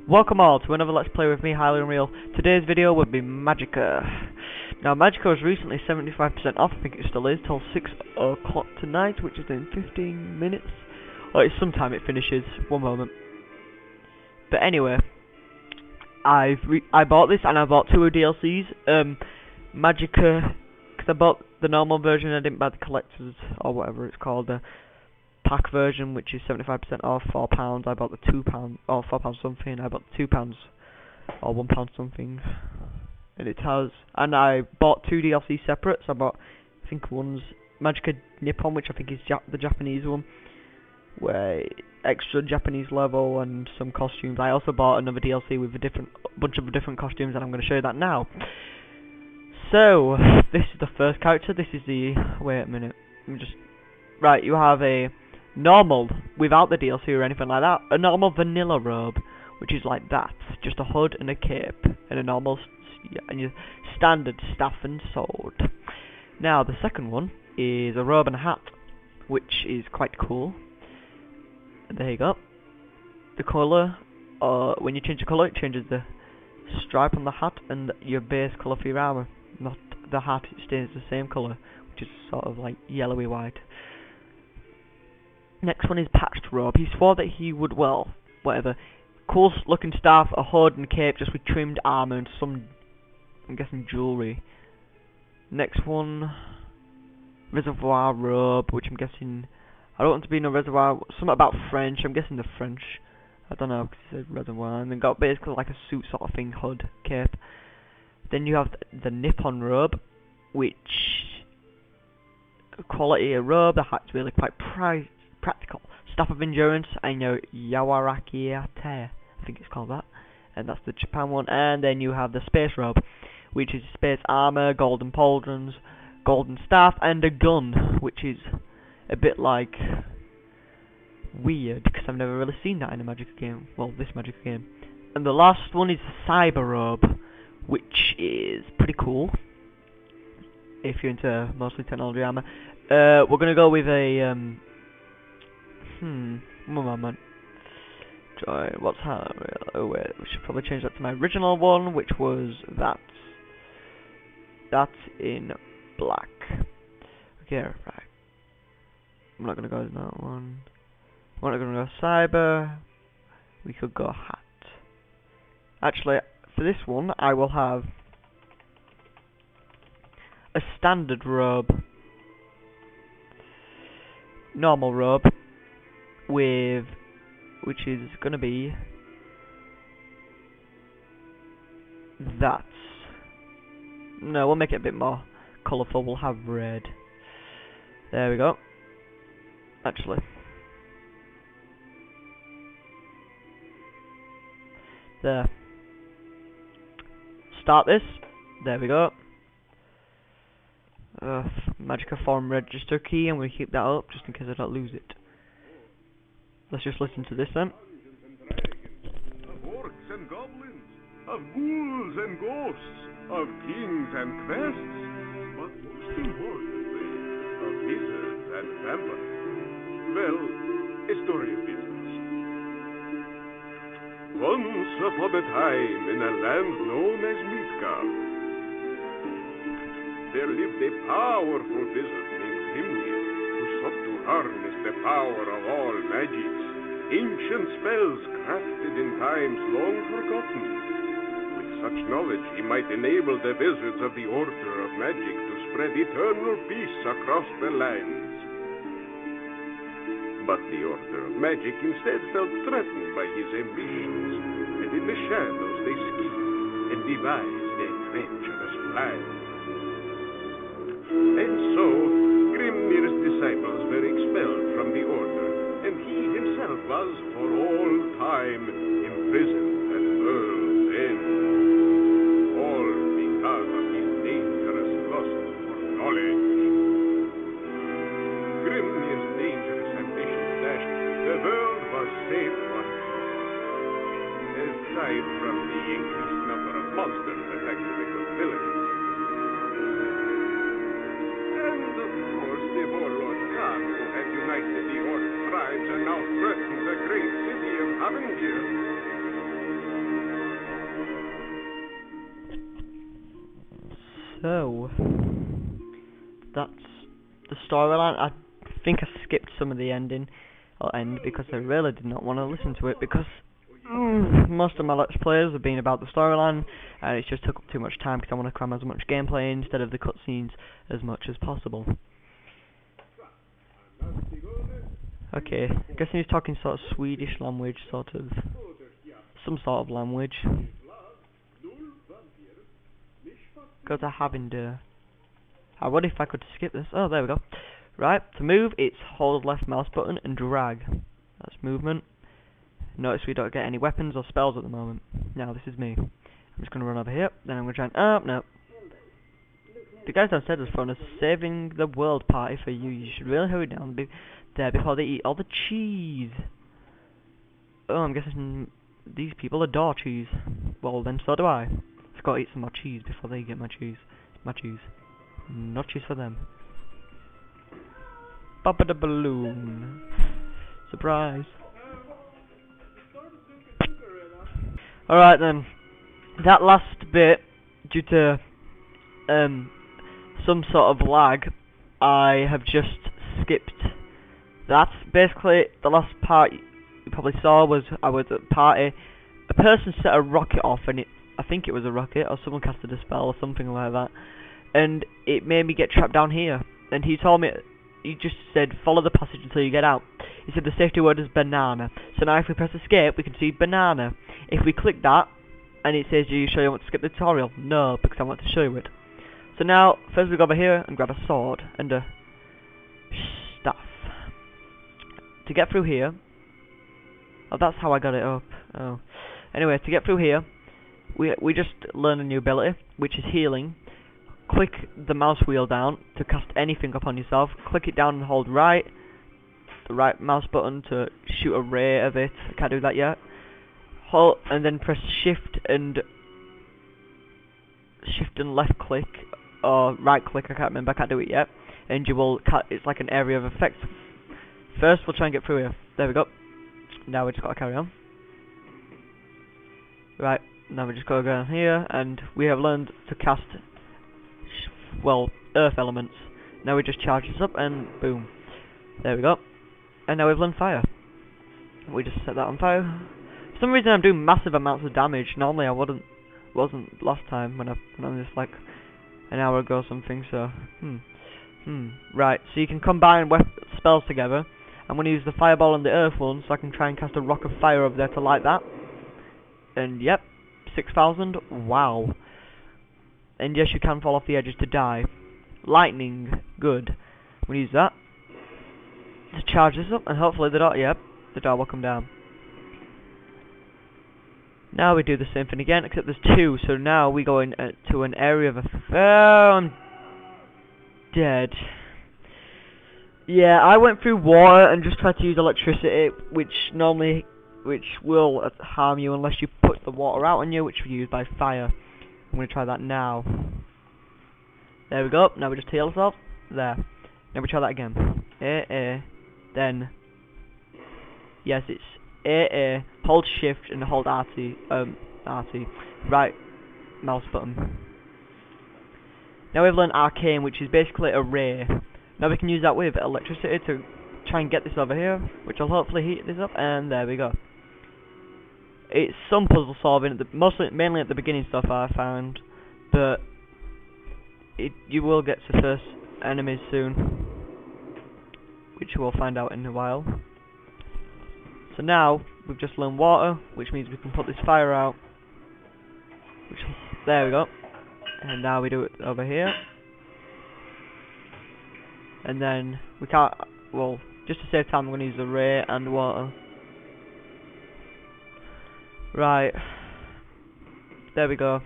Welcome all to another Let's Play with me, Highly Unreal. Today's video will be Magicka. Now, Magicka was recently 75% off, I think it still is, till 6 o'clock tonight, which is in 15 minutes. Or it's sometime it finishes, one moment. But anyway, I bought this and I bought two DLCs. Magicka, because I bought the normal version, I didn't buy the collector's, or whatever it's called, the pack version, which is 75% off, £4. I bought the £2 or £4 something. I bought the £2 or £1 something, and it has. And I bought two DLC separate. So I bought, I think one's Magicka Nippon, which I think is the Japanese one, where extra Japanese level and some costumes. I also bought another DLC with a bunch of different costumes, and I'm going to show you that now. So this is the first character. This is the wait a minute. Let me just right. You have a normal, without the DLC or anything like that, a normal vanilla robe, which is like that, just a hood and a cape, and a normal, and your standard staff and sword. Now, the second one is a robe and a hat, which is quite cool. There you go. The colour, when you change the colour, it changes the stripe on the hat and your base colour for your armour. Not the hat, it stays the same colour, which is sort of like yellowy white. Next one is patched robe. He swore that he would, well, whatever. Cool looking staff, a hood and cape just with trimmed armour and some, I'm guessing, jewellery. Next one, reservoir robe, which I'm guessing, I don't want to be in a reservoir, something about French, I'm guessing the French. I don't know, because it says reservoir, and then got basically like a suit sort of thing, hood, cape. Then you have the Nippon robe, which, quality of robe, the hat's really quite practical. Staff of endurance and your Yawarakiate, I think it's called that, and that's the Japan one. And then you have the space robe, which is space armor, golden pauldrons, golden staff, and a gun, which is a bit like weird because I've never really seen that in a Magicka game. Well, this Magicka game. And the last one is the cyber robe, which is pretty cool if you're into mostly technology armor. We're gonna go with a one moment. What's how? Oh wait, we should probably change that to my original one, which was that. That's in black. Okay, right. I'm not gonna go with that one. We're not gonna go cyber. We could go hat. Actually, for this one, I will have a standard robe, normal robe, with, which is gonna be that. No, we'll make it a bit more colourful. We'll have red. There we go. Actually, there. Start this. There we go. Magicka form register key. I'm gonna keep that up just in case I don't lose it. Let's just listen to this then. Of orcs and goblins, of ghouls and ghosts, of kings and quests, but most importantly, of wizards and vampires. Well, a story of business. Once upon a time, in a land known as Midgard, there lived a powerful wizard named Grimnir, who sought to harness the power of all magics, ancient spells crafted in times long forgotten. With such knowledge, he might enable the wizards of the Order of Magic to spread eternal peace across the lands. But the Order of Magic instead felt threatened by his ambitions, and in the shadows they schemed and devised a treacherous plan. And so, Grimnir's disciples were expelled from the Order, and he himself was, for all time, imprisoned at World's End. All because of his dangerous lust for knowledge. Grimnir's dangerous ambition dashed, the world was safe once more. Aside from the increased number of monsters attacking the good villains. And of course, the warlord Khan, who had united the orc tribes and now threatened the great city of Havengir. So, that's the storyline. I think I skipped some of the end because I really did not want to listen to it because most of my Let's Plays have been about the storyline and it just took up too much time because I want to cram as much gameplay in instead of the cutscenes as much as possible. Okay, I'm guessing he's talking sort of Swedish language, some sort of language. Go to Havinder. I wonder if I could skip this. Oh, there we go. Right, to move, it's hold left mouse button and drag. That's movement. Notice we don't get any weapons or spells at the moment. Now, this is me. I'm just going to run over here, then I'm going to try and... Oh, no. The guys downstairs are throwing a saving the world party for you. You should really hurry down there before they eat all the cheese. Oh, I'm guessing these people adore cheese. Well, then so do I. I've got to eat some more cheese before they get my cheese. My cheese. Not cheese for them. Papa the balloon. Surprise. Alright then. That last bit, due to some sort of lag, I have just skipped that. Basically, the last part you probably saw was I was at a party. A person set a rocket off, and I think it was a rocket, or someone casted a spell or something like that, and it made me get trapped down here. And he told me, he just said, follow the passage until you get out. He said the safety word is banana. So now if we press escape, we can see banana. If we click that, and it says, are you sure you want to skip the tutorial? No, because I want to show you it. So now, first we go over here and grab a sword and a staff. To get through here, oh, that's how I got it up. Oh, anyway, to get through here, we just learn a new ability, which is healing. Click the mouse wheel down to cast anything upon yourself. Click it down and hold right, the right mouse button to shoot a ray of it. I can't do that yet. Hold and then press shift and left click or right click. I can't remember. I can't do it yet. And you will cut. It's like an area of effect. First, we'll try and get through here. There we go. Now we just gotta carry on. Right. Now we just gotta go down here, and we have learned to cast. Well, earth elements. Now we just charge this up and boom. There we go. And now we've learned fire. We just set that on fire. For some reason I'm doing massive amounts of damage. Normally I wasn't last time when I was like an hour ago or something, so right, so you can combine spells together. I'm gonna use the fireball and the earth one so I can try and cast a rock of fire over there to light that. And yep, 6,000, wow. And yes, you can fall off the edges to die. Lightning, good. We'll use that to charge this up, and hopefully the door will come down. Now we do the same thing again, except there's two, so now we go in to an area of I'm dead. Yeah, I went through water and just tried to use electricity, which will harm you unless you put the water out on you, which we use by fire. I'm going to try that now. There we go. Now we just heal ourselves. There. Now we try that again. Then. Yes, it's A. Hold shift and hold RT. Right mouse button. Now we've learned arcane, which is basically a ray. Now we can use that with electricity to try and get this over here, which will hopefully heat this up. And there we go. It's some puzzle solving, mainly at the beginning stuff I found, but you will get to first enemies soon, which we'll find out in a while. So now we've just learned water, which means we can put this fire out. There we go. And now we do it over here. And then we can't. Well, just to save time, I'm going to use the ray and water. Right, there we go.